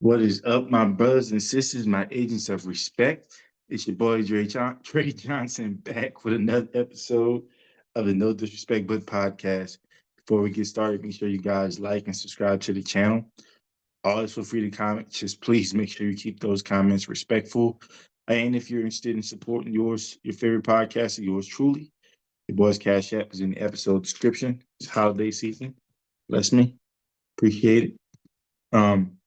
What is up, my brothers and sisters, my agents of respect? It's your boy Trey Johnson back with another episode of the No Disrespect But podcast. Before we get started, make sure you guys like and subscribe to the channel. Always feel free to comment. Just please make sure you keep those comments respectful. And if you're interested in supporting your favorite podcast, yours truly, your boy's Cash App is in the episode description. It's holiday season. Bless me. Appreciate it. Um,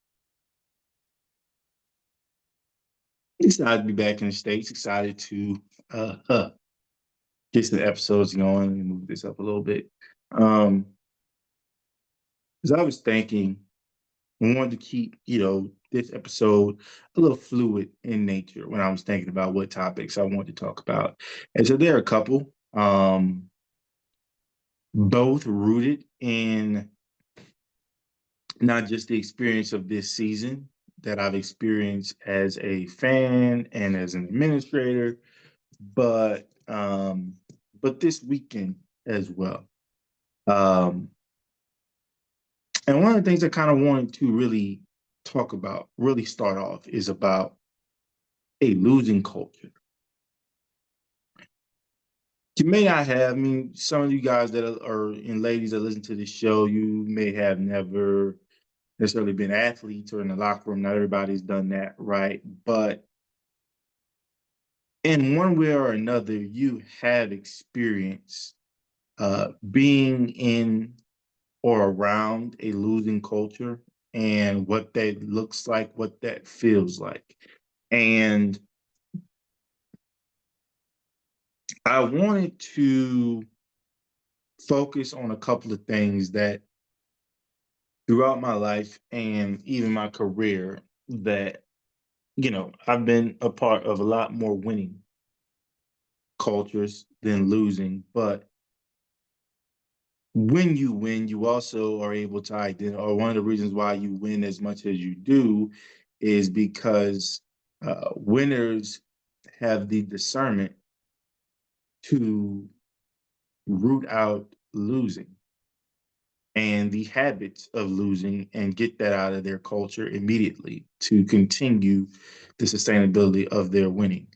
Excited to be back in the States. Excited to get some episodes going and move this up a little bit. Um, as I was thinking, I wanted to keep, this episode a little fluid in nature when I was thinking about what topics I wanted to talk about. And so there are a couple, both rooted in not just the experience of this season that I've experienced as a fan and as an administrator, but this weekend as well. Um, and one of the things I kind of wanted to really talk about, really start off, is about a losing culture. You may not have, I mean, some of you guys that are and ladies that listen to this show, you may have never necessarily been athletes or in the locker room. Not everybody's done that, right? But in one way or another, you have experienced being in or around a losing culture and what that looks like, what that feels like. And I wanted to focus on a couple of things that throughout my life and even my career that, I've been a part of a lot more winning cultures than losing. But when you win, you also are able to identify, or one of the reasons why you win as much as you do is because winners have the discernment to root out losing and the habits of losing and get that out of their culture immediately to continue the sustainability of their winning.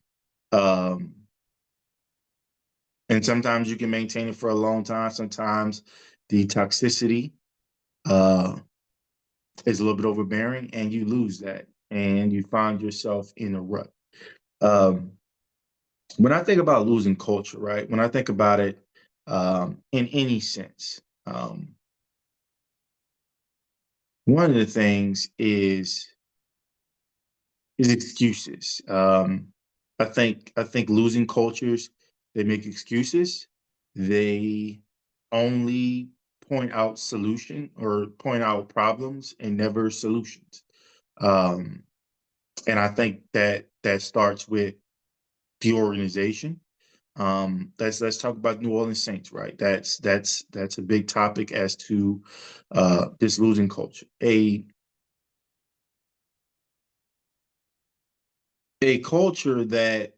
Um, and sometimes you can maintain it for a long time. Sometimes the toxicity uh, is a little bit overbearing and you lose that and you find yourself in a rut. Um, when I think about losing culture, right? When I think about it in any sense, one of the things is excuses. I think losing cultures, they make excuses. They only point out solution or point out problems and never solutions. Um, and I think that starts with the organization. Let's talk about New Orleans Saints, right? That's a big topic as to this losing culture. A culture that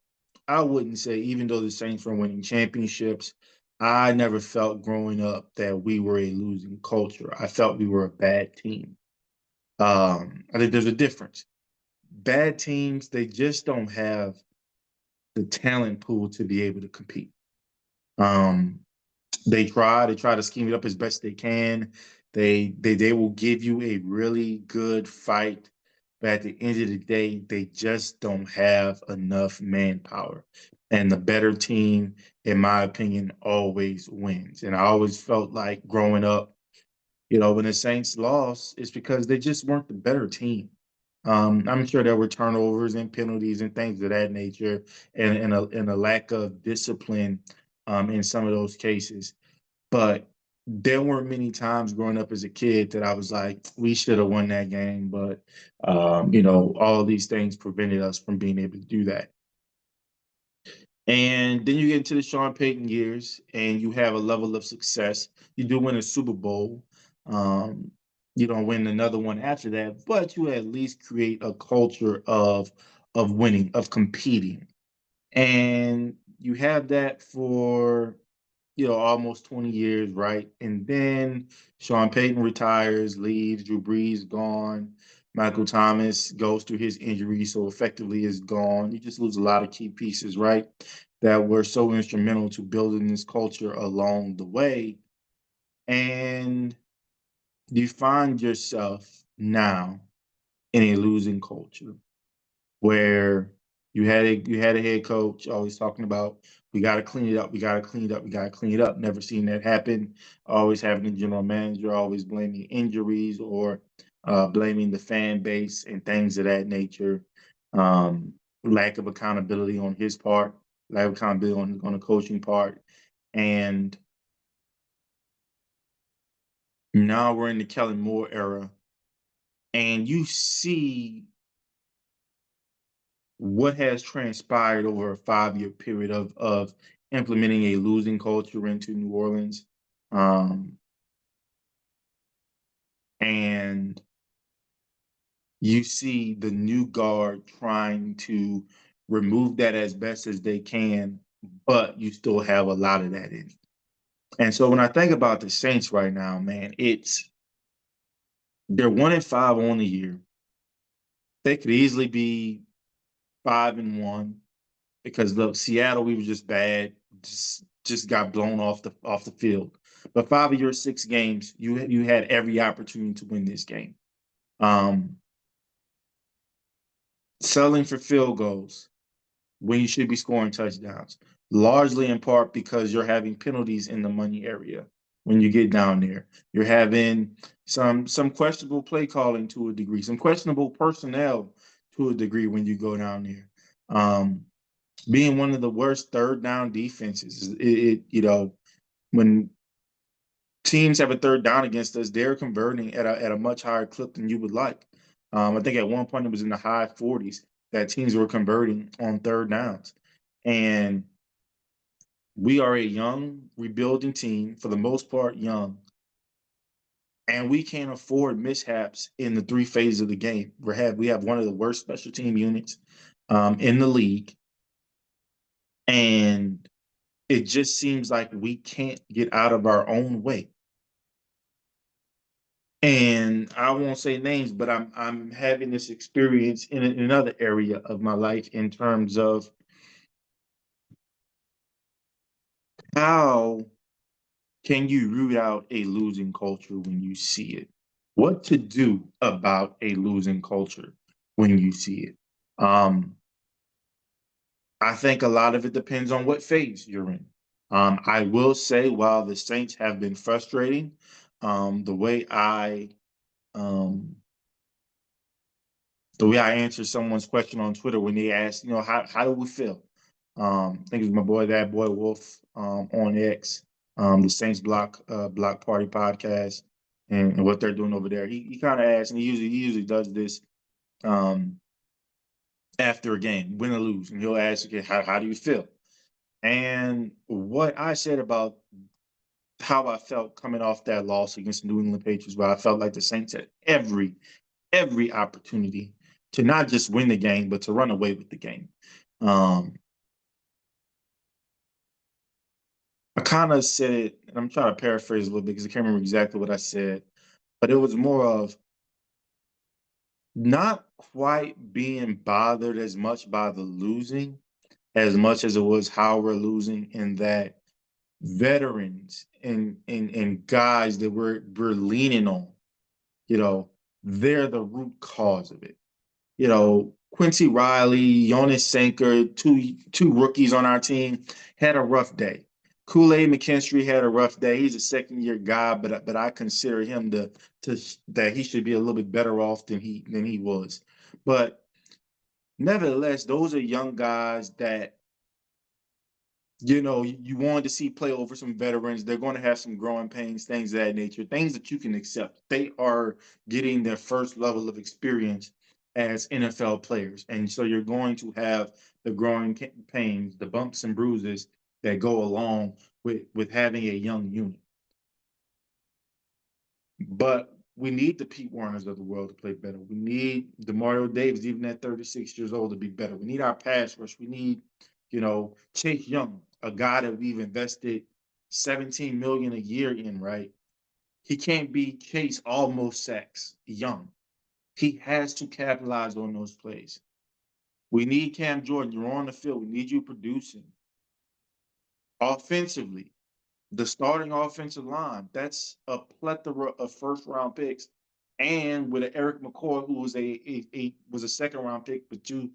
I wouldn't say, even though the Saints were winning championships, I never felt growing up that we were a losing culture. I felt we were a bad team. I think there's a difference. Bad teams, they just don't have the talent pool to be able to compete. Um, they try to scheme it up as best they can. They will give you a really good fight, but at the end of the day, they just don't have enough manpower. And the better team, in my opinion, always wins. And I always felt like growing up, when the Saints lost, it's because they just weren't the better team. I'm sure there were turnovers and penalties and things of that nature, and a lack of discipline in some of those cases. But there weren't many times growing up as a kid that I was like, we should have won that game. But, all these things prevented us from being able to do that. And then you get into the Sean Payton years and you have a level of success. You do win a Super Bowl. Um, you don't win another one after that, but you at least create a culture of winning, of competing. And you have that for, almost 20 years, right? And then Sean Payton retires, leaves, Drew Brees gone, Michael Thomas goes through his injury, so effectively is gone. You just lose a lot of key pieces, right? That were so instrumental to building this culture along the way. And you find yourself now in a losing culture where you had a head coach always talking about we got to clean it up, we got to clean it up, we got to clean it up. Never seen that happen. Always having a general manager, always blaming injuries or blaming the fan base and things of that nature. Um, Lack of accountability on his part, lack of accountability on the coaching part, and now we're in the Kellen Moore era, and you see what has transpired over a 5-year period of implementing a losing culture into New Orleans. Um, and you see the new guard trying to remove that as best as they can, but you still have a lot of that in. And so when I think about the Saints right now, man, they're 1-5 on the year. They could easily be 5-1 because look, Seattle, we were just bad, just got blown off the field. But 5 of your 6 games, you had every opportunity to win this game. Um, Selling for field goals when you should be scoring touchdowns, largely in part because you're having penalties in the money area when you get down there. You're having some questionable play calling to a degree, some questionable personnel to a degree when you go down there. Being one of the worst third down defenses. When teams have a third down against us, they're converting at a much higher clip than you would like. I think at one point it was in the high 40s that teams were converting on third downs. And we are a young, rebuilding team, for the most part, young. And we can't afford mishaps in the 3 phases of the game. We have one of the worst special team units in the league. And it just seems like we can't get out of our own way. And I won't say names, but I'm having this experience in another area of my life in terms of how can you root out a losing culture when you see it? What to do about a losing culture when you see it? Um, I think a lot of it depends on what phase you're in. I will say, while the Saints have been frustrating, the way um, I answered someone's question on Twitter when they asked, how do we feel? I think it was my boy, that boy Wolf, on X, the Saints Block Party podcast, and what they're doing over there. He kind of asked, and he usually does this um, after a game, win or lose, and he'll ask, okay, how do you feel? And what I said about how I felt coming off that loss against the New England Patriots, where I felt like the Saints had every opportunity to not just win the game, but to run away with the game. Um, I kind of said it, and I'm trying to paraphrase a little bit because I can't remember exactly what I said, but it was more of not quite being bothered as much by the losing as much as it was how we're losing, in that veterans and guys that we're leaning on, you know, they're the root cause of it. Quincy Riley, Jonas Sanker, two rookies on our team, had a rough day. Kool-Aid McKinstry had a rough day. He's a second-year guy, but I consider him to that he should be a little bit better off than he was. But nevertheless, those are young guys that you wanted to see play over some veterans. They're going to have some growing pains, things of that nature, things that you can accept. They are getting their first level of experience as NFL players. And so you're going to have the growing pains, the bumps and bruises that go along with having a young unit. But we need the Pete Warners of the world to play better. We need Demario Davis, even at 36 years old, to be better. We need our pass rush. We need, Chase Young, a guy that we've invested. 17 million a year in, right? He can't be Chase almost sacks young. He has to capitalize on those plays. We need Cam Jordan. You're on the field. We need you producing. Offensively, the starting offensive line, that's a plethora of first round picks. And with an Eric McCoy, who was a second round pick, but you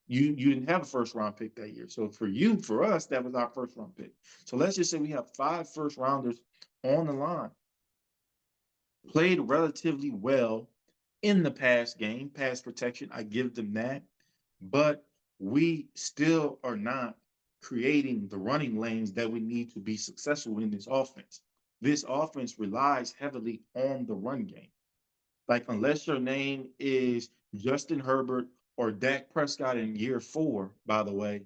didn't have a first round pick that year. So for us, that was our first round pick. So let's just say we have 5 first rounders on the line. Played relatively well in the pass game, pass protection. I give them that. But we still are not creating the running lanes that we need to be successful in this offense. This offense relies heavily on the run game. Like, unless your name is Justin Herbert or Dak Prescott in year 4, by the way,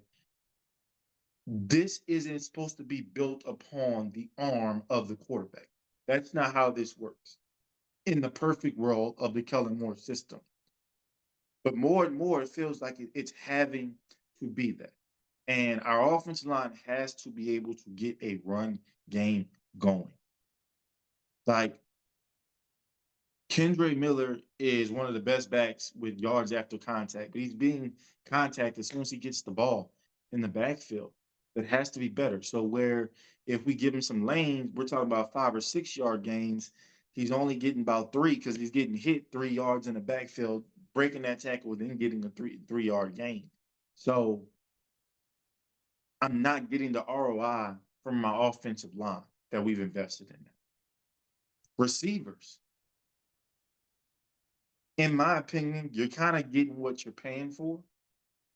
this isn't supposed to be built upon the arm of the quarterback. That's not how this works in the perfect world of the Kellen Moore system. But more and more, it feels like it's having to be that. And our offensive line has to be able to get a run game going. Like, Kendre Miller is one of the best backs with yards after contact, but he's being contacted as soon as he gets the ball in the backfield. That has to be better. So where if we give him some lanes, we're talking about 5 or 6 yard gains. He's only getting about 3 because he's getting hit 3 yards in the backfield, breaking that tackle, then getting a three-yard gain. So I'm not getting the ROI from my offensive line that we've invested in. Receivers, in my opinion, you're kind of getting what you're paying for.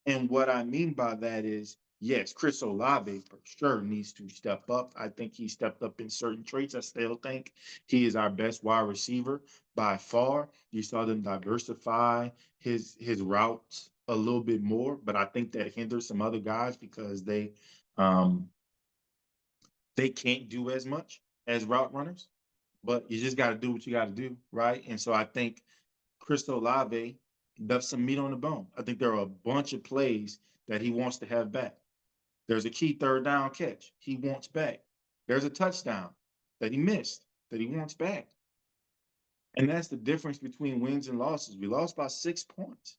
And what I mean by that is, yes, Chris Olave for sure needs to step up. I think he stepped up in certain traits. I still think he is our best wide receiver by far. You saw them diversify his routes a little bit more, but I think that hinders some other guys because um they can't do as much as route runners. But you just got to do what you got to do, right? And so I think Chris Olave left some meat on the bone. I think there are a bunch of plays that he wants to have back. There's a key third down catch he wants back. There's a touchdown that he missed that he wants back. And that's the difference between wins and losses. We lost by 6 points.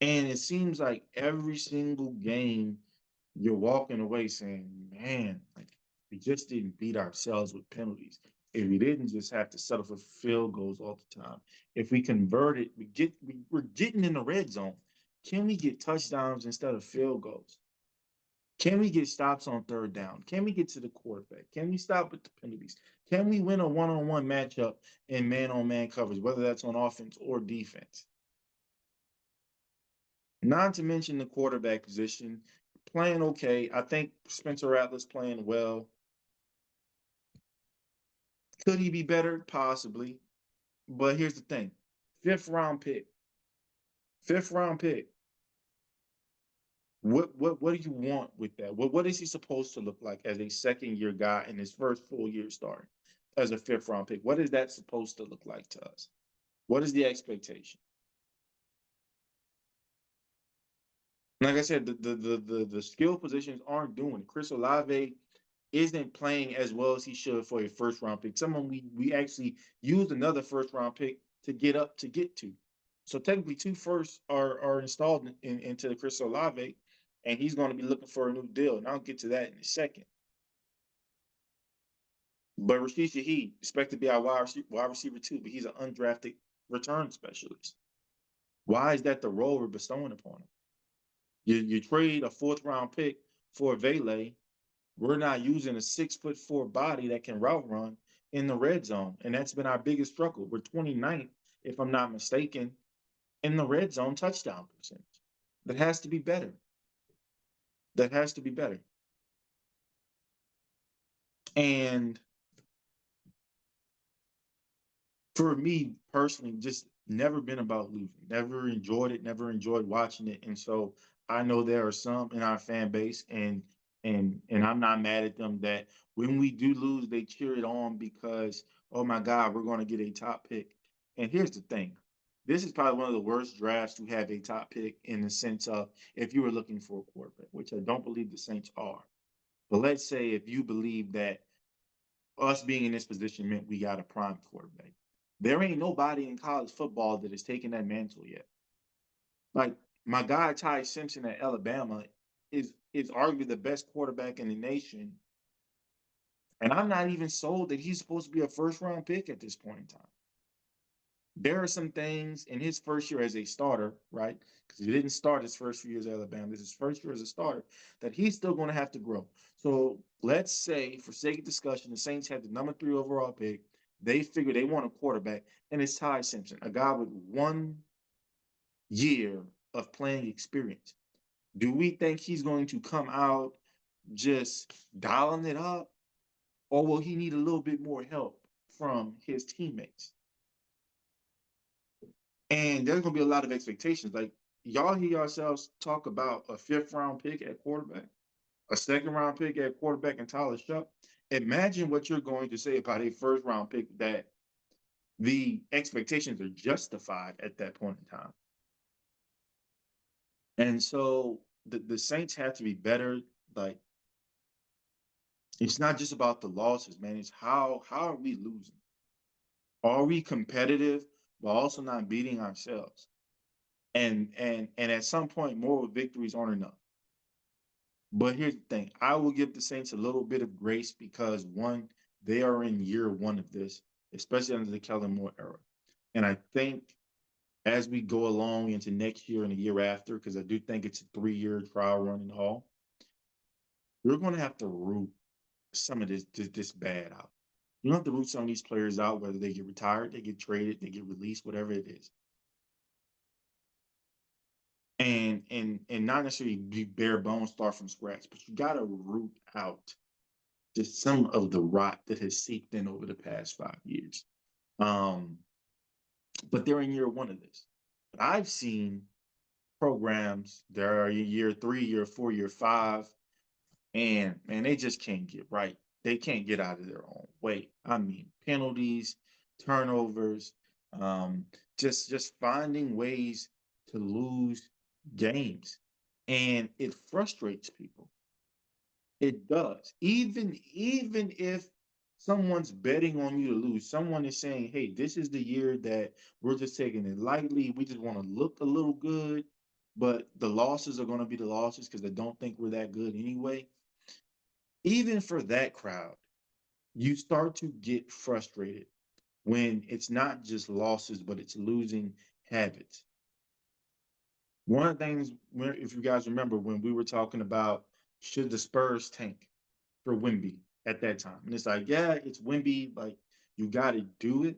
And it seems like every single game you're walking away saying, man, like, we just didn't beat ourselves with penalties. If we didn't just have to settle for field goals all the time. If we converted, we're getting in the red zone. Can we get touchdowns instead of field goals? Can we get stops on third down? Can we get to the quarterback? Can we stop with the penalties? Can we win a one-on-one matchup in man-on-man coverage, whether that's on offense or defense? Not to mention the quarterback position, playing okay. I think Spencer Rattler's playing well. Could he be better? Possibly. But here's the thing. Fifth round pick. Fifth round pick. What do you want with that? What is he supposed to look like as a second year guy in his first full year starting as a fifth round pick? What is that supposed to look like to us? What is the expectation? Like I said, the skill positions aren't doing it. Chris Olave isn't playing as well as he should for a first round pick. Someone we actually used another first round pick to get to. So technically, 2 firsts are installed into the Chris Olave, and he's going to be looking for a new deal. And I'll get to that in a second. But Rashid Shaheed expected to be our wide receiver too, but he's an undrafted return specialist. Why is that the role we're bestowing upon him? You trade a fourth round pick for Vele. We're not using a 6'4" body that can route run in the red zone. And that's been our biggest struggle. We're 29th, if I'm not mistaken, in the red zone touchdown percentage. That has to be better. That has to be better. And for me personally, just never been about losing. Never enjoyed it, never enjoyed watching it. And so I know there are some in our fan base and I'm not mad at them that when we do lose, they cheer it on because, oh my God, we're going to get a top pick. And here's the thing. This is probably one of the worst drafts to have a top pick in the sense of if you were looking for a quarterback, which I don't believe the Saints are. But let's say if you believe that us being in this position meant we got a prime quarterback, there ain't nobody in college football that has taken that mantle yet. Like my guy Ty Simpson at Alabama is arguably the best quarterback in the nation, and I'm not even sold that he's supposed to be a first round pick at this point in time. There are some things in his first year as a starter, right? Because he didn't start his first few years at Alabama. This is his first year as a starter that he's still going to have to grow. So let's say, for sake of discussion, the Saints had the number 3 overall pick. They figure they want a quarterback, and it's Ty Simpson, a guy with 1 year of playing experience. Do we think he's going to come out just dialing it up, or will he need a little bit more help from his teammates? And there's going to be a lot of expectations. Like, y'all hear yourselves talk about a 5th-round pick at quarterback, a 2nd-round pick at quarterback, and Tyler Shupp. Imagine what you're going to say about a 1st-round pick that the expectations are justified at that point in time. And so the Saints have to be better. Like, it's not just about the losses, man. It's how are we losing? Are we competitive but also not beating ourselves? And at some point, moral victories aren't enough. But here's the thing: I will give the Saints a little bit of grace because one, they are in year 1 of this, especially under the Kellen Moore era. And I think as we go along into next year and the year after, because I do think it's a 3-year trial run and all, we're going to have to root some of this bad out. You don't have to root some of these players out, whether they get retired, they get traded, they get released, whatever it is. And not necessarily be bare bones, start from scratch, but you got to root out just some of the rot that has seeped in over the past 5 years. But they're in year 1 of this. But I've seen programs that are in year 3, year 4, year 5, and man, they just can't get right. They can't get out of their own way. I mean, penalties, turnovers, um, just finding ways to lose games, and it frustrates people. It does. Even if someone's betting on you to lose, someone is saying, "Hey, this is the year that we're just taking it lightly. We just want to look a little good." But the losses are going to be the losses because they don't think we're that good anyway. Even for that crowd, you start to get frustrated when it's not just losses, but it's losing habits. One of the things, if you guys remember, when we were talking about should the Spurs tank for Wemby at that time, and it's like, yeah, it's Wemby, like you got to do it,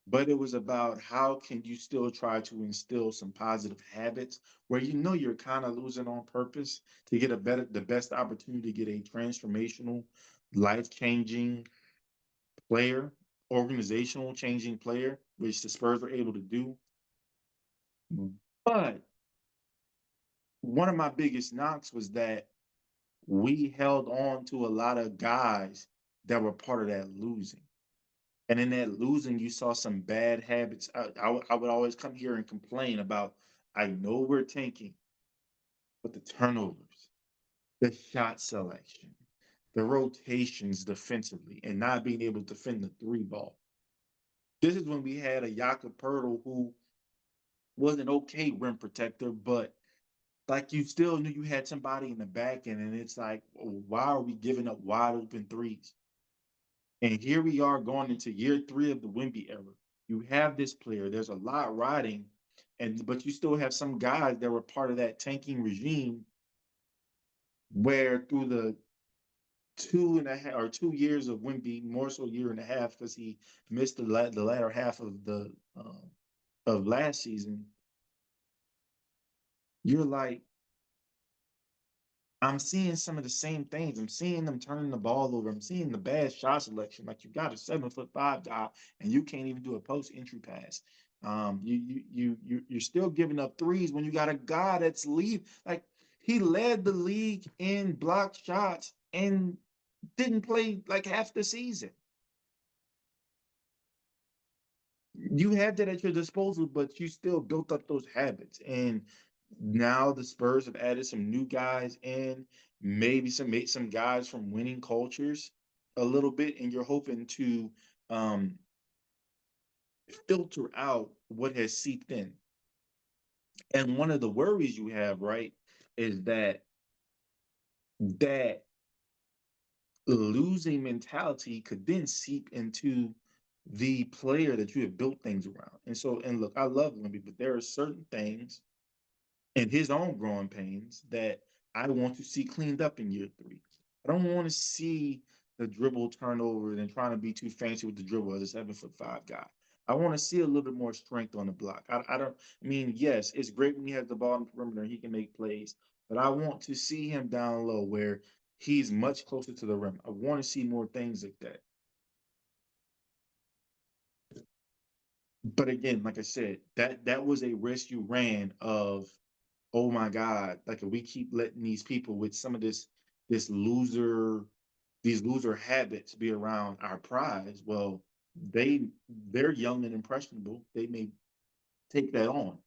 but it was about how can you still try to instill some positive habits where you know you're kind of losing on purpose to get the best opportunity to get a transformational, life-changing player, organizational changing player, which the Spurs were able to do. But one of my biggest knocks was that we held on to a lot of guys that were part of that losing. And in that losing, you saw some bad habits. I would always come here and complain about, I know we're tanking, but the turnovers, the shot selection, the rotations defensively, and not being able to defend the 3 ball. This is when we had a Jakob Poeltl who was an okay rim protector, but like you still knew you had somebody in the back end, and it's like, why are we giving up wide open threes? And here we are going into year 3 of the Wemby era. You have this player, there's a lot riding, but you still have some guys that were part of that tanking regime where through the 2 years of Wemby, more so 1.5 years because he missed the latter half of the of last season, you're like, I'm seeing some of the same things. I'm seeing them turning the ball over. I'm seeing the bad shot selection. Like you got a 7'5" guy and you can't even do a post entry pass. You're still giving up threes when you got a guy that's like he led the league in blocked shots and didn't play like half the season. You had that at your disposal, but you still built up those habits. And Now the Spurs have added some new guys in, maybe some guys from winning cultures a little bit, and you're hoping to um, filter out what has seeped in. And one of the worries you have, right, is that losing mentality could then seep into the player that you have built things around. And so, and look, I love Wemby, but there are certain things and his own growing pains that I want to see cleaned up in year three. I don't want to see the dribble turnover and trying to be too fancy with the dribble as a 7'5" guy. I want to see a little bit more strength on the block. I don't I mean, yes, it's great when he has the ball in the perimeter and he can make plays, but I want to see him down low where he's much closer to the rim. I want to see more things like that. But again, like I said, that was a risk you ran of, oh my God, like if we keep letting these people with some of this loser, these loser habits be around our prize, well, they're young and impressionable. They may take that on.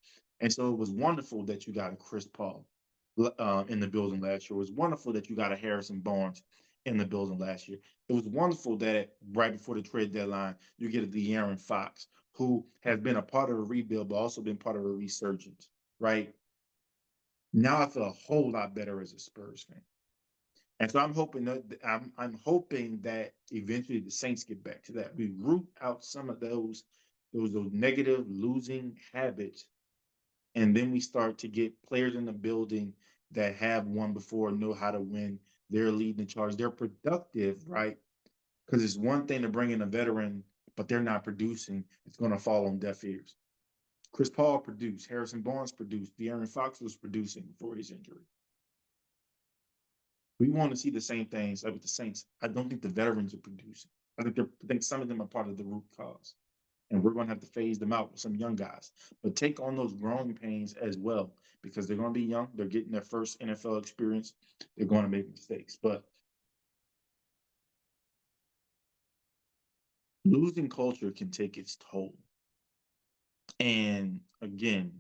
And so it was wonderful that you got a Chris Paul in the building last year. It was wonderful that you got a Harrison Barnes in the building last year. It was wonderful that right before the trade deadline, you get a De'Aaron Fox, who has been a part of a rebuild, but also been part of a resurgence, right? Now I feel a whole lot better as a Spurs fan. And so I'm hoping that eventually the Saints get back to that. We root out some of those negative losing habits, and then we start to get players in the building that have won before, know how to win. They're leading the charge. They're productive, right? Because it's one thing to bring in a veteran, but they're not producing. It's going to fall on deaf ears. Chris Paul produced. Harrison Barnes produced. De'Aaron Fox was producing before his injury. We want to see the same things like with the Saints. I don't think the veterans are producing. I think some of them are part of the root cause. And we're going to have to phase them out with some young guys. But take on those growing pains as well, because they're going to be young. They're getting their first NFL experience. They're going to make mistakes. But losing culture can take its toll. And again,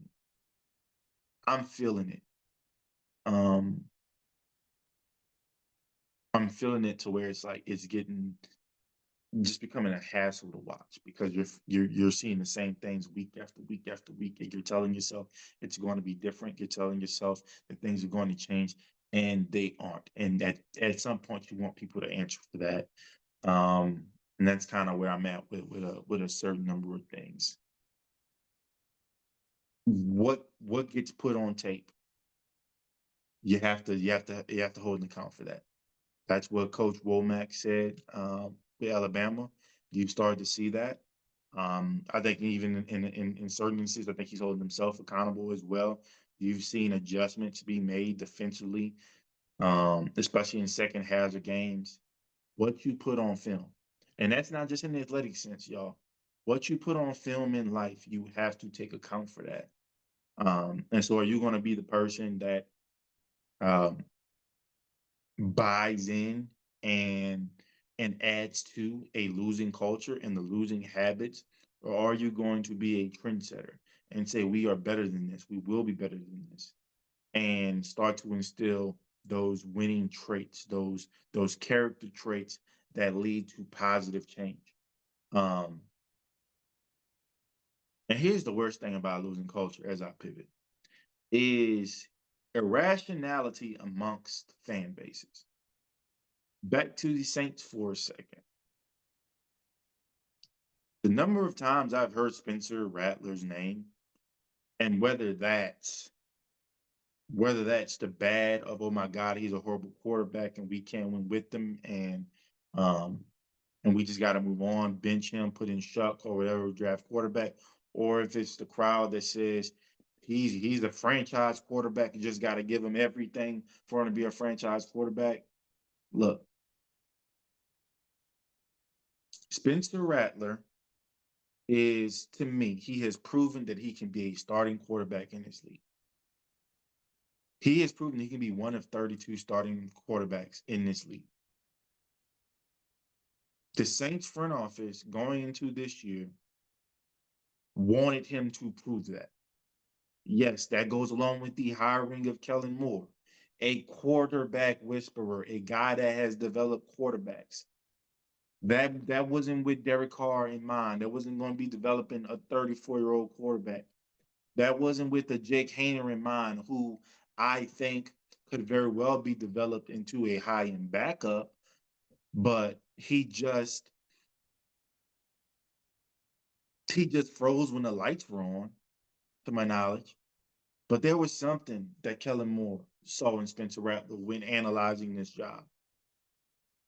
I'm feeling it. Um, I'm feeling it to where it's like it's getting just becoming a hassle to watch because you're seeing the same things week after week after week, and you're telling yourself it's going to be different. You're telling yourself that things are going to change, and they aren't. And at some point, you want people to answer for that. And that's kind of where I'm at with a certain number of things. What gets put on tape, you have to hold an account for that. That's what Coach Womack said with Alabama. You started to see that. I think even in certain instances, I think he's holding himself accountable as well. You've seen adjustments be made defensively, especially in second halves of games. What you put on film, and that's not just in the athletic sense, y'all. What you put on film in life, you have to take account for that. And so, are you going to be the person that um, buys in and and adds to a losing culture and the losing habits, or are you going to be a trendsetter and say we are better than this, we will be better than this, and start to instill those winning traits, those character traits that lead to positive change. Um, and here's the worst thing about losing culture as I pivot is irrationality amongst fan bases. Back to the Saints for a second. The number of times I've heard Spencer Rattler's name, and whether that's the bad of, oh my God, he's a horrible quarterback and we can't win with them, um and we just got to move on, bench him, put in Shuck or whatever, draft quarterback, or if it's the crowd that says he's a franchise quarterback, you just got to give him everything for him to be a franchise quarterback. Look, Spencer Rattler is, to me, he has proven that he can be a starting quarterback in this league. He has proven he can be one of 32 starting quarterbacks in this league. The Saints front office going into this year wanted him to prove that. Yes, that goes along with the hiring of Kellen Moore, a quarterback whisperer, a guy that has developed quarterbacks. That wasn't with Derek Carr in mind. That wasn't going to be developing a 34-year-old quarterback. That wasn't with the Jake Hayner in mind, who I think could very well be developed into a high-end backup, but he just froze when the lights were on, to my knowledge. But there was something that Kellen Moore saw in Spencer Rattler when analyzing this job.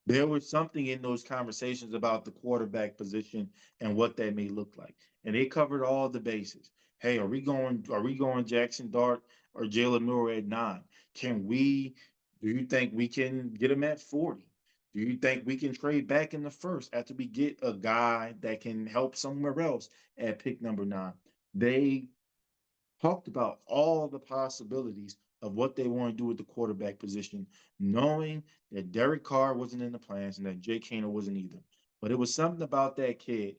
There was something in those conversations about the quarterback position and what that may look like. And they covered all the bases. Hey, are we going Jackson Dart or Jalen Moore at 9? Do you think we can get him at 40? Do you think we can trade back in the first after we get a guy that can help somewhere else at pick number 9? They talked about all the possibilities of what they want to do with the quarterback position, knowing that Derek Carr wasn't in the plans and that Jake Hayner wasn't either. But it was something about that kid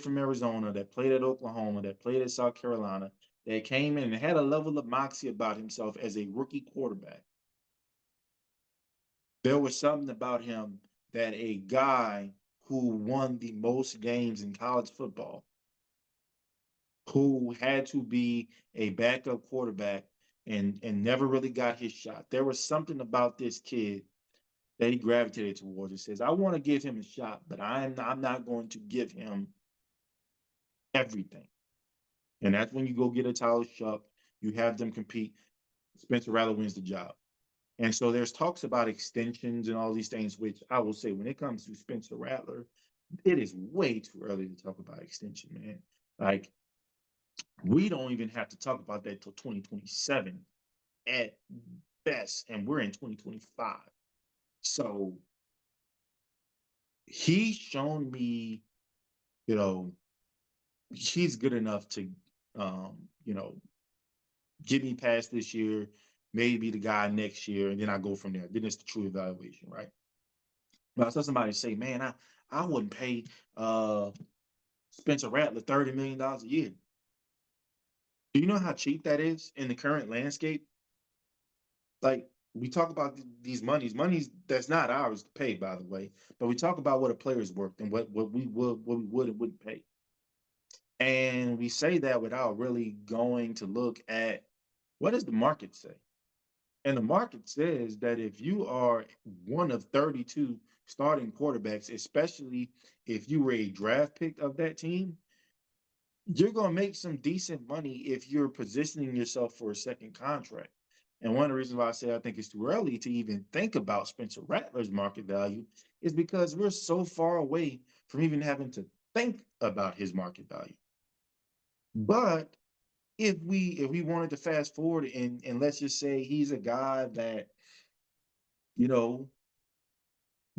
from Arizona that played at Oklahoma, that played at South Carolina, that came in and had a level of moxie about himself as a rookie quarterback. There was something about him that a guy who won the most games in college football, who had to be a backup quarterback and never really got his shot. There was something about this kid that he gravitated towards. He says, I want to give him a shot, but I'm not going to give him everything. And that's when you go get a Tyler Shuck, you have them compete. Spencer Rattler wins the job. And so there's talks about extensions and all these things, which I will say when it comes to Spencer Rattler, it is way too early to talk about extension, man. Like, we don't even have to talk about that till 2027 at best, and we're in 2025. So he's shown me, you know, he's good enough to, um, you know, get me past this year, maybe the guy next year, and then I go from there. Then it's the true evaluation, right? But I saw somebody say, man, I wouldn't pay Spencer Rattler $30 million a year. Do you know how cheap that is in the current landscape? Like, we talk about these monies that's not ours to pay, by the way, but we talk about what a player's worth and what we would and wouldn't pay. And we say that without really going to look at what does the market say? And the market says that if you are one of 32 starting quarterbacks, especially if you were a draft pick of that team, you're going to make some decent money if you're positioning yourself for a second contract. And one of the reasons why I say I think it's too early to even think about Spencer Rattler's market value is because we're so far away from even having to think about his market value. But if we wanted to fast forward and let's just say he's a guy that, you know,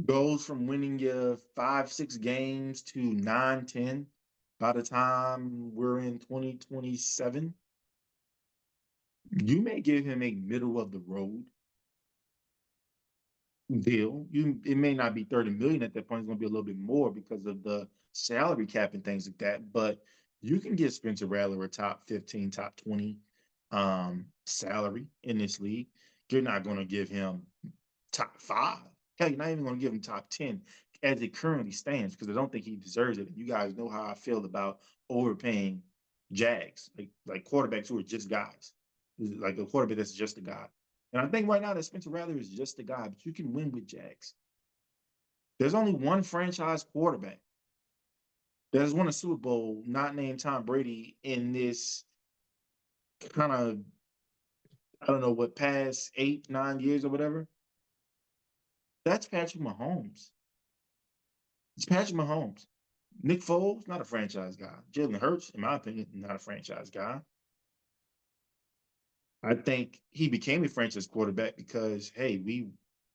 goes from winning you 5, 6 games to 9, 10 by the time we're in 2027, you may give him a middle of the road deal. It may not be 30 million at that point. It's going to be a little bit more because of the salary cap and things like that. But you can give Spencer Rattler a top 15, top 20 salary in this league. You're not going to give him top 5. Hell, you're not even going to give him top 10 as it currently stands because I don't think he deserves it. And you guys know how I feel about overpaying Jags, like quarterbacks who are just guys, like a quarterback that's just a guy. And I think right now that Spencer Rattler is just a guy, but you can win with Jags. There's only one franchise quarterback that has won a Super Bowl not named Tom Brady in this kind of, I don't know what, past 8, 9 years or whatever. That's Patrick Mahomes. It's Patrick Mahomes. Nick Foles, not a franchise guy. Jalen Hurts, in my opinion, not a franchise guy. I think he became a franchise quarterback because, hey,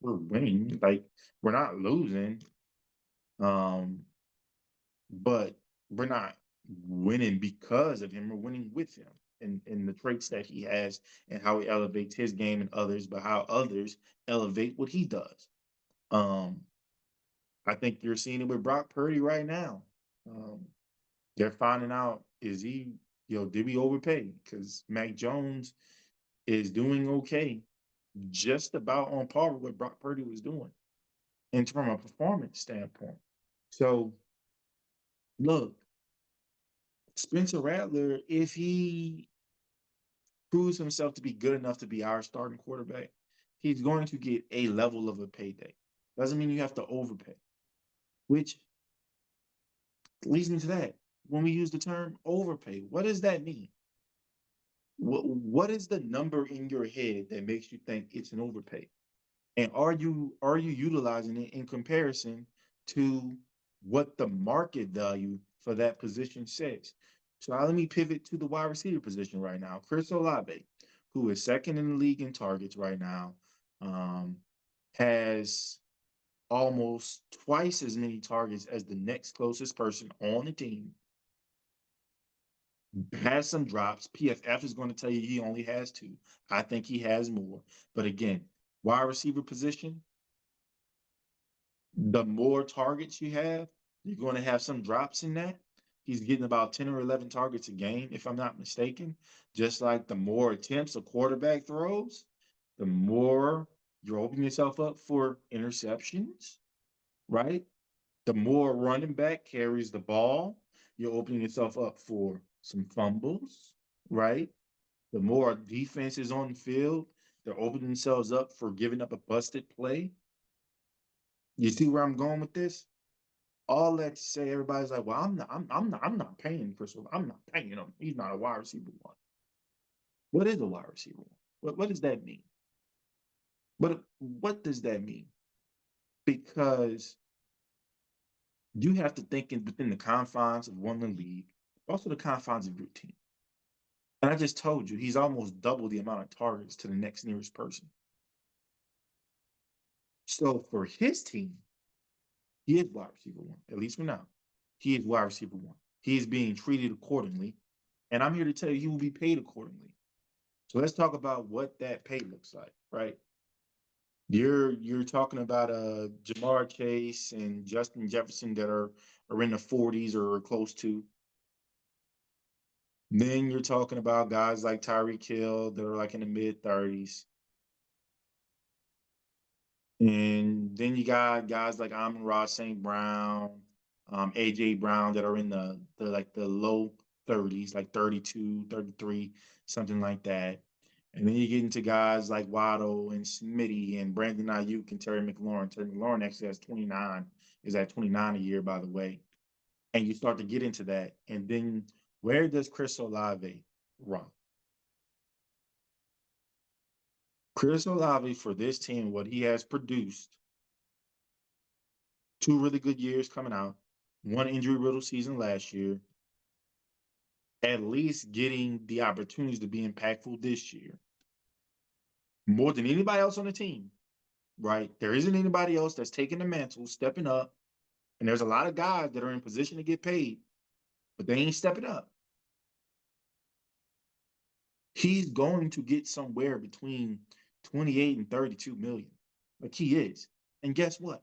we're winning. Like, we're not losing. Um, but we're not winning because of him. We're winning with him and the traits that he has and how he elevates his game and others, but how others elevate what he does. Um, I think you're seeing it with Brock Purdy right now. They're finding out, is he yo, did we overpay? Because Mac Jones is doing okay, just about on par with what Brock Purdy was doing in from a performance standpoint. So look, Spencer Rattler, if he proves himself to be good enough to be our starting quarterback, he's going to get a level of a payday. Doesn't mean you have to overpay, which leads me to that. When we use the term overpay, what does that mean? What is the number in your head that makes you think it's an overpay? And are you utilizing it in comparison to what the market value for that position says? So now let me pivot to the wide receiver position right now. Chris Olave, who is second in the league in targets right now, um, has almost twice as many targets as the next closest person on the team. Has some drops. PFF is going to tell you he only has two. I think he has more. But again, wide receiver position, the more targets you have, you're going to have some drops in that. He's getting about 10 or 11 targets a game, if I'm not mistaken. Just like the more attempts a quarterback throws, the more you're opening yourself up for interceptions, right? The more running back carries the ball, you're opening yourself up for some fumbles, right? The more defense is on the field, they're opening themselves up for giving up a busted play. You see where I'm going with this? All that to say, everybody's like, "Well, I'm not paying Chris. I'm not paying him. He's not a wide receiver one." What is a wide receiver one? What does that mean? What does that mean? Because you have to think within the confines of one league, also the confines of your team. And I just told you, he's almost double the amount of targets to the next nearest person. So for his team, he is wide receiver one, at least for now. He is wide receiver one. He is being treated accordingly. And I'm here to tell you he will be paid accordingly. So let's talk about what that pay looks like, right? You're talking about Jamar Chase and Justin Jefferson that are in the 40s or close to. Then you're talking about guys like Tyreek Hill that are like in the mid 30s. And then you got guys like Amon-Ra St. Brown, AJ Brown that are in the low 30s, like 32, 33, something like that. And then you get into guys like Waddle and Smitty and Brandon Ayuk and Terry McLaurin. Terry McLaurin actually has 29, is at 29 a year, by the way. And you start to get into that. And then where does Chris Olave run? Chris Olave for this team, what he has produced, two really good years coming out, one injury riddled season last year, at least getting the opportunities to be impactful this year. More than anybody else on the team, right? There isn't anybody else that's taking the mantle, stepping up. And there's a lot of guys that are in position to get paid, but they ain't stepping up. He's going to get somewhere between 28 and 32 million. Like he is. And guess what?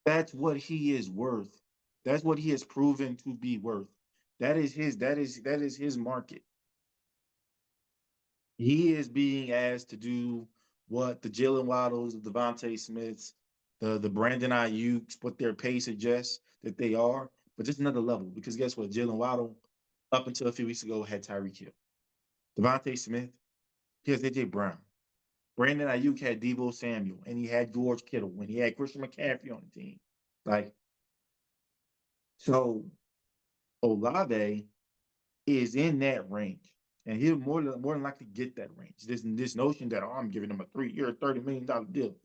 That's what he is worth. That's what he has proven to be worth. That is his market. He is being asked to do what the Jalen Waddles, the Devontae Smiths, the Brandon Ayuk's, what their pay suggests that they are, but just another level. Because guess what? Jalen Waddle, up until a few weeks ago, had Tyreek Hill. Devontae Smith, he has AJ Brown. Brandon Ayuk had Deebo Samuel, and he had George Kittle, and he had Christian McCaffrey on the team. Like, so Olave is in that range. And he'll more than likely get that range. This notion that I'm giving him a 3-year, $30 million deal.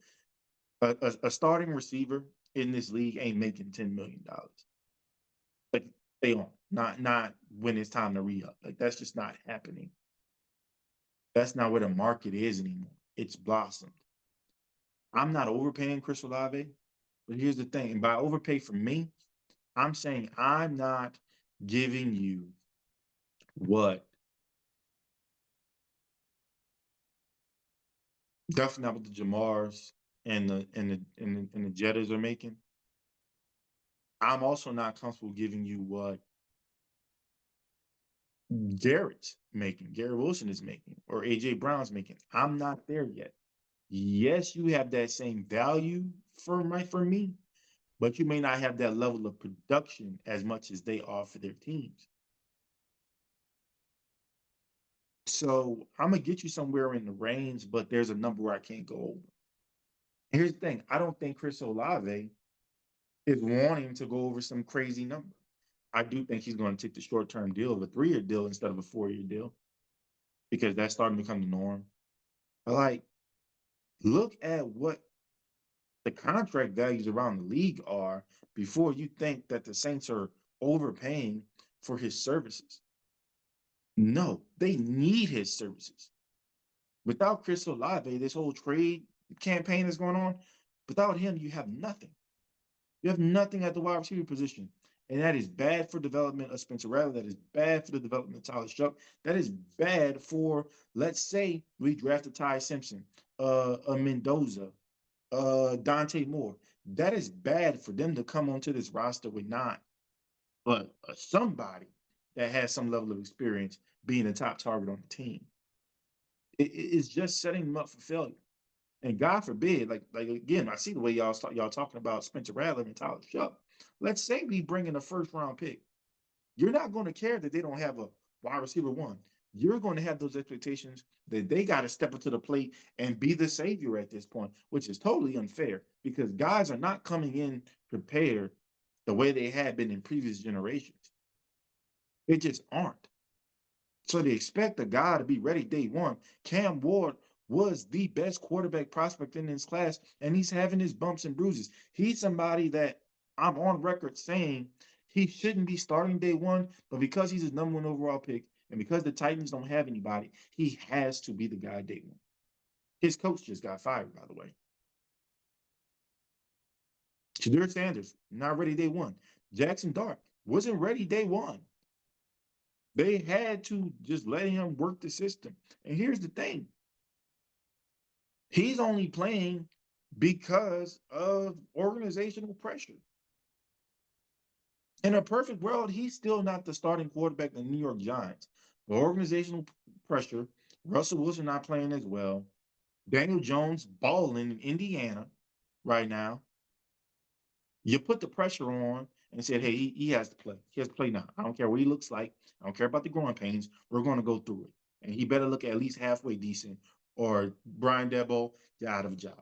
A starting receiver in this league ain't making $10 million. Like they aren't. Not when it's time to re-up. Like that's just not happening. That's not where the market is anymore. It's blossomed. I'm not overpaying Chris Olave, but here's the thing. And by overpay for me, I'm saying I'm not giving you what definitely not what the Jamars and the Jettas are making. I'm also not comfortable giving you what Garrett Wilson is making, or AJ Brown's making. I'm not there yet. Yes, you have that same value for me, but you may not have that level of production as much as they are for their teams. So I'm gonna get you somewhere in the range, but there's a number where I can't go over. And here's the thing: I don't think Chris Olave is wanting to go over some crazy number. I do think he's going to take the short-term deal of a 3-year deal instead of a 4-year deal because that's starting to become the norm. But like, look at what the contract values around the league are before you think that the Saints are overpaying for his services. No, they need his services. Without Chris Olave, this whole trade campaign that's going on, without him, you have nothing. You have nothing at the wide receiver position. And that is bad for development of Spencer Rattler. That is bad for the development of Tyler Shuck. That is bad for, let's say, we drafted Ty Simpson, a Mendoza, Dante Moore. That is bad for them to come onto this roster with not, but somebody that has some level of experience being a top target on the team. It's just setting them up for failure. And God forbid, like again, I see the way y'all talking about Spencer Rattler and Tyler Shuck. Let's say we bring in a first round pick. You're not going to care that they don't have a wide receiver one. You're going to have those expectations that they got to step up to the plate and be the savior at this point, which is totally unfair because guys are not coming in prepared the way they had been in previous generations. They just aren't. So they expect a guy to be ready day one. Cam Ward was the best quarterback prospect in this class, and he's having his bumps and bruises. He's somebody that I'm on record saying he shouldn't be starting day one, but because he's a number one overall pick, and because the Titans don't have anybody, he has to be the guy day one. His coach just got fired, by the way. Shadur Sanders, not ready day one. Jackson Dart wasn't ready day one. They had to just let him work the system. And here's the thing. He's only playing because of organizational pressure. In a perfect world, he's still not the starting quarterback of the New York Giants. The organizational pressure, Russell Wilson not playing as well, Daniel Jones balling in Indiana right now. You put the pressure on and said, hey, he has to play. He has to play now. I don't care what he looks like. I don't care about the growing pains. We're going to go through it. And he better look at least halfway decent or Brian Debo, you're out of a job.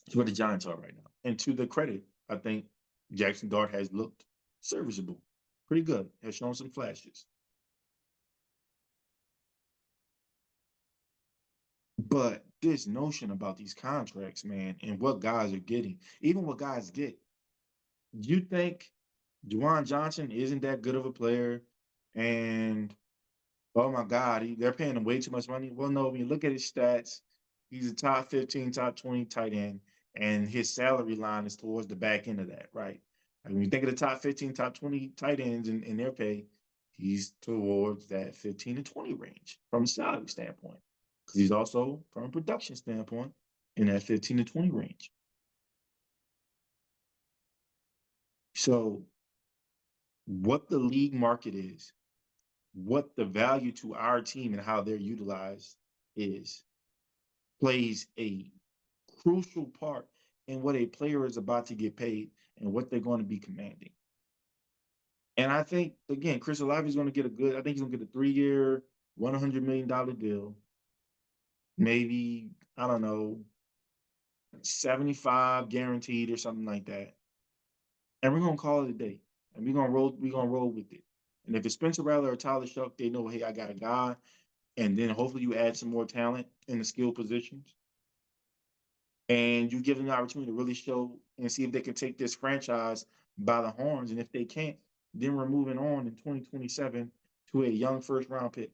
That's where the Giants are right now. And to the credit, I think Jackson Dart has looked serviceable, pretty good, has shown some flashes. But this notion about these contracts, man, and what guys are getting, even what guys get, you think TreJuanJohnson isn't that good of a player, and oh my God, they're paying him way too much money. Well, no, when you look at his stats, he's a top 15, top 20 tight end, and his salary line is towards the back end of that, right? And when you think of the top 15, top 20 tight ends in their pay, he's towards that 15 to 20 range from a salary standpoint. Because he's also, from a production standpoint, in that 15 to 20 range. So, what the league market is, what the value to our team and how they're utilized is, plays a crucial part in what a player is about to get paid and what they're going to be commanding. And I think, again, Chris Olave is going to get I think he's going to get a 3-year, $100 million deal. Maybe, I don't know, 75 guaranteed or something like that. And we're going to call it a day. And we're gonna roll with it. And if it's Spencer Rattler or Tyler Shuck, they know, hey, I got a guy. And then hopefully you add some more talent in the skill positions. And you give them the opportunity to really show and see if they can take this franchise by the horns. And if they can't, then we're moving on in 2027 to a young first round pick.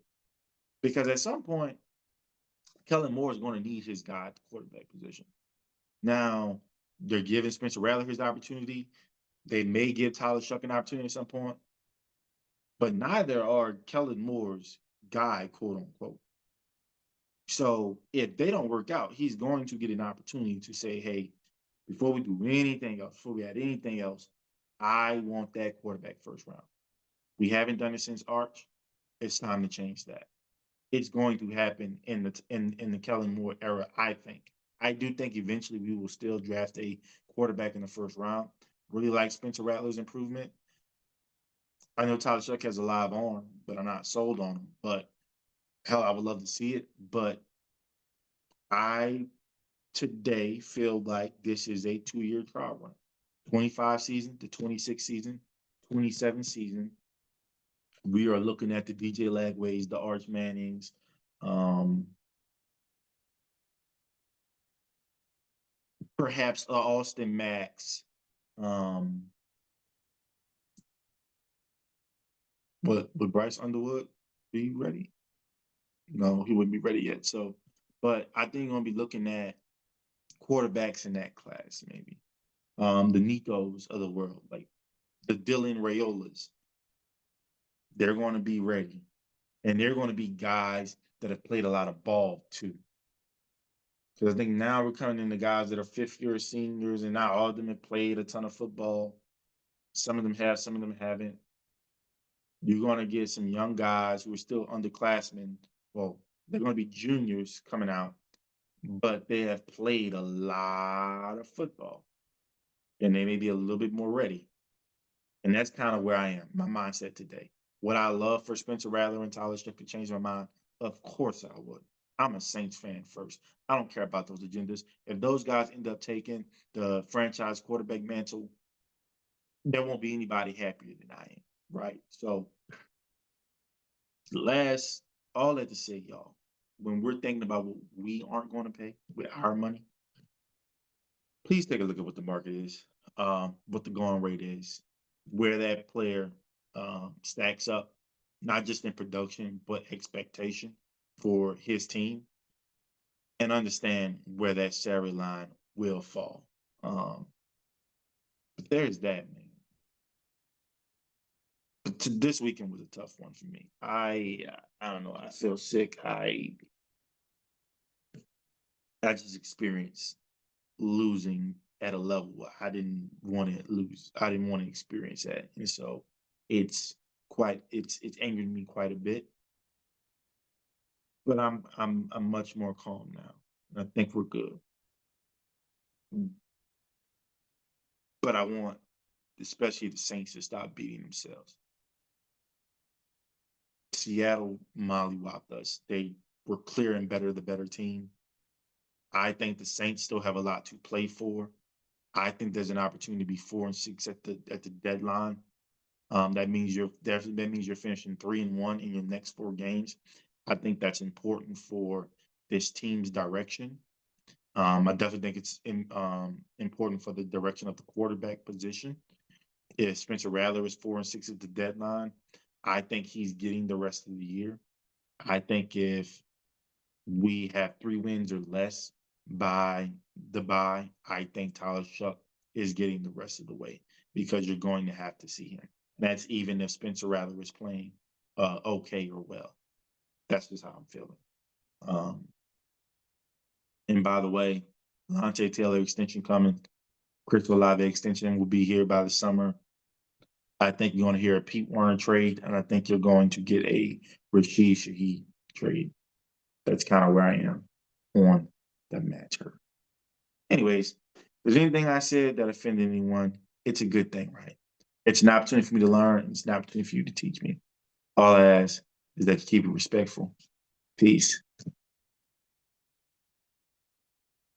Because at some point, Kellen Moore is going to need his guy at the quarterback position. Now, they're giving Spencer Rattler his opportunity. They may give Tyler Shuck an opportunity at some point. But neither are Kellen Moore's guy, quote unquote. So if they don't work out, he's going to get an opportunity to say, hey, before we do anything else, before we add anything else, I want that quarterback first round. We haven't done it since Arch. It's time to change that. It's going to happen in the Kellen Moore era, I think. I do think eventually we will still draft a quarterback in the first round. Really like Spencer Rattler's improvement. I know Tyler Shuck has a live arm, but I'm not sold on him. But hell, I would love to see it. But I today feel like this is a 2-year trial run. 25 season to 26 season, 27 season. We are looking at the DJ Lagways, the Arch Mannings, um, perhaps Austin Max. Um, would Bryce Underwood be ready? No, he wouldn't be ready yet. So, but I think we're gonna be looking at quarterbacks in that class, maybe. The Nicos of the world, like the Dylan Rayolas, they're going to be ready, and they're going to be guys that have played a lot of ball too. Because I think now we're coming into guys that are fifth-year seniors, and not all of them have played a ton of football. Some of them have, some of them haven't. You're going to get some young guys who are still underclassmen. Well, they're going to be juniors coming out, but they have played a lot of football, and they may be a little bit more ready. And that's kind of where I am, my mindset today. Would I love for Spencer Rattler and Tyler Shough to change my mind? Of course I would. I'm a Saints fan first. I don't care about those agendas. If those guys end up taking the franchise quarterback mantle, there won't be anybody happier than I am, right? So, last, all that to say, y'all, when we're thinking about what we aren't going to pay with our money, please take a look at what the market is, what the going rate is, where that player stacks up, not just in production, but expectation for his team, and understand where that salary line will fall. But there's that, man. But this weekend was a tough one for me. I don't know. I feel sick. I just experienced losing at a level I didn't want to lose. I didn't want to experience that, and so it's it's angered me quite a bit. But I'm much more calm now. I think we're good. But I want, especially the Saints, to stop beating themselves. Seattle mollywopped us. They were clear and the better team. I think the Saints still have a lot to play for. I think there's an opportunity to be 4-6 at the deadline. That means you're finishing 3-1 in your next 4 games. I think that's important for this team's direction. I definitely think it's important for the direction of the quarterback position. If Spencer Rattler is 4-6 at the deadline, I think he's getting the rest of the year. I think if we have 3 wins or less by the bye, I think Tyler Shuck is getting the rest of the way because you're going to have to see him. That's even if Spencer Rattler is playing okay or well. That's just how I'm feeling. Um, and by the way, Lante Taylor extension coming. Chris Olave extension will be here by the summer. I think you're going to hear a Pete Werner trade, and I think you're going to get a Rashid Shaheed trade. That's kind of where I am on the matter. Anyways, if there's anything I said that offended anyone, it's a good thing, right? It's an opportunity for me to learn. It's an opportunity for you to teach me. All I ask is that you keep it respectful. Peace.